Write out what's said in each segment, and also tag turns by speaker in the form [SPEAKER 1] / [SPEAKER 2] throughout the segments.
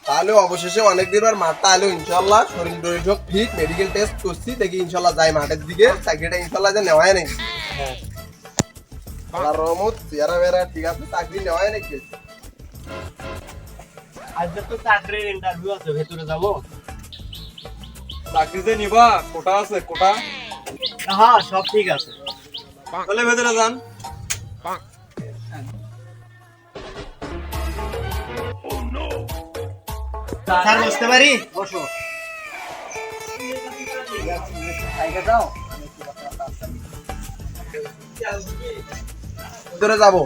[SPEAKER 1] তাহলে অবশেষে অনেকদিন পর মাঠটা আলো ইনশাল্লাহ, শরীর টরীর সব ঠিক, মেডিকেল টেস্ট করছি, দেখি ইনশাল্লাহ যাই মাঠের দিকে, চাকরিটা ইনশাল্লাহ যে নেওয়াই নাকি আল্লাহর রহমত, চেহারা বেরা ঠিক আছে, চাকরি নেওয়াই নাকি।
[SPEAKER 2] আজকে তো চাকরির ইন্টারভিউ আছে, ভেতরে যাবো।
[SPEAKER 3] চাকরিতে নিবা? কোটা আছে কোটা?
[SPEAKER 2] হ্যাঁ সব ঠিক আছে।
[SPEAKER 3] তাহলে ভেতরে যান।
[SPEAKER 2] স্যার বসতে পারি? বসো।
[SPEAKER 1] ভিতরে যাবো।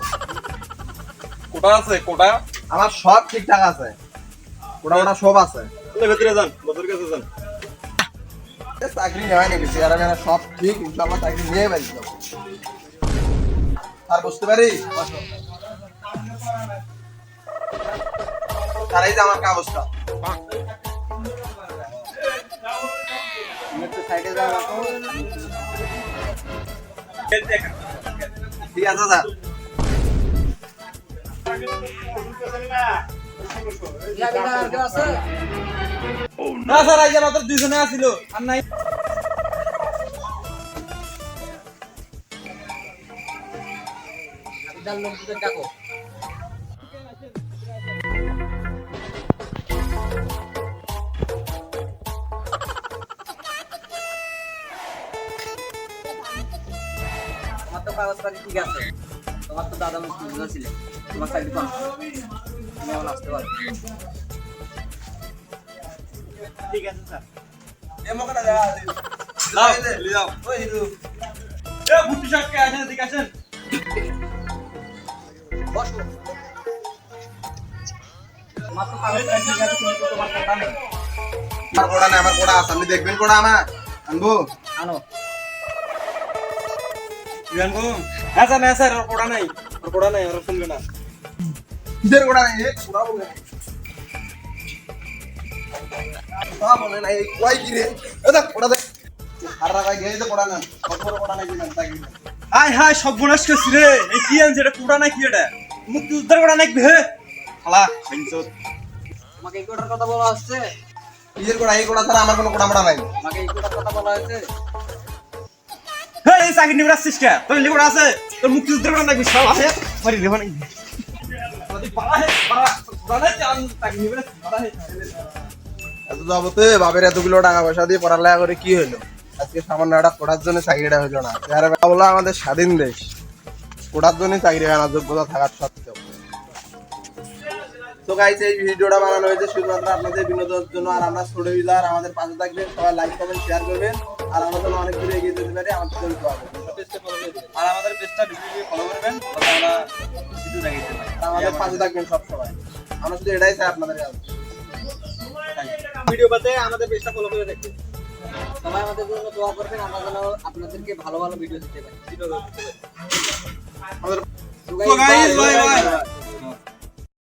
[SPEAKER 3] কোটা আছে কোটা?
[SPEAKER 1] আমার সব ঠিকঠাক আছে, মোটামোটা সব আছে।
[SPEAKER 3] তাহলে ভেতরে যান, বদর কাছে যান।
[SPEAKER 1] চাকরি নেওয়াই নাকি, চেহারা বেরা সব ঠিক, ইনশাল্লাহ চাকরি নিয়ে বাড়ি যাবো। স্যার বসতে পারি? স্যার এই যে আমার কাগজটা। ঠিক আছে স্যার।
[SPEAKER 3] না স্যার, আইয়া মাত্র দুইজনে আছিল, আর নাই।
[SPEAKER 2] ডাকো।
[SPEAKER 4] তোমার তো কাগজপাতি ঠিক আছে, তোমার তো দাদা মুক্তি বুঝেছিলে, তোমার চাকরি পান, তুমি এখন আসতে পারো।
[SPEAKER 2] ঠিক আছে স্যার।
[SPEAKER 3] যাও, চলে যাও। এ বুটি সাহেবকে আসেন, এদিকে আসেন।
[SPEAKER 4] বসো। তোমার তো কাগজপাতি ঠিক আছে, কিন্তু তোমার টাকা নেই।
[SPEAKER 1] আমার কোড়া নেই, আমার কোড়া আছে, আপনি দেখবেন কোড়া আমার আনবো।
[SPEAKER 4] আনো।
[SPEAKER 3] বিয়ান গো। হ্যাঁ স্যার, না স্যার, ওর কোটা নাই, ওর কোটা নাই, ওর চলবে না।
[SPEAKER 1] কিসের কোড়া নেই? কোড়া বলে নাই, কোড়া বলে নাই, কই কি রে? এ দেখ কোড়া দেখ, আর রাখা গিয়ে যে কোড়া না, কত বড় কোড়া নাই কি না চাকরি না।
[SPEAKER 3] হাই হাই, সব বোনাস করছি রে। এই কি আনছে এটা? কোটা নাই কি এটা? মুক্তি উদ্ধার কোটা নাই হে শালা বেঞ্চত।
[SPEAKER 4] তোমাকে এই কোটার কথা বলা হচ্ছে?
[SPEAKER 1] কিসের কোড়া? এই কোড়া ছাড়া আমার কোনো কোড়া মোড়া নাই।
[SPEAKER 4] তোমাকে এই কোটার কথা বলা হয়েছে?
[SPEAKER 3] হে এই চাকরি নিবরা আসছিস কে? তোর লিখে কোটা আছে? তোর মুক্তি উদ্ধার কোটা নাই শালা হে মারি রে মানে। তুই পালা হে পালা, কোটা নাই চান চাকরি নিবরা পালা হে।
[SPEAKER 1] এত যাবতে বাপের এতগুলো টাকা পয়সা দিয়ে পড়ালেখা করে কি হলো? আজকে সামান্য একটা কোড়ার জন্য চাকরিটা হইলো না। চেহারা বেড়া বলো আমাদের স্বাধীন দেশ, কোড়ার জন্য চাকরি হয় না যোগ্যতা থাকার সত্ত্বেও। তো গাইস, এই ভিডিওটা বানানো হয়েছে শুধুমাত্র আপনাদের বিনোদনের জন্য। আর আমরা ছোট ইউজার, আমাদের পাশে থাকবেন, সবাই লাইক কমেন্ট শেয়ার করবেন, আর আমরা যেন অনেক দূরে এগিয়ে যেতে পারি, আমাদের জন্য দোয়া করবেন।
[SPEAKER 3] আর আমাদের পেজটা বেশি ফলো করবেন, তাহলে আমরা ভিডিও দেখাইতে পারি।
[SPEAKER 1] আর আমাদের পাশে থাকবেন সব সময়, আমরা শুধু এটাই চাই আপনাদের কাছে।
[SPEAKER 3] ভিডিও পাতে আমাদের পেজটা ফলো করে রাখবেন।
[SPEAKER 4] সবাই আমাদের জন্য দোয়া করবেন, আমরা যেন আপনাদেরকে ভালো ভালো ভিডিও দিতে পারি।
[SPEAKER 1] আমাদের
[SPEAKER 3] So guys, bye bye.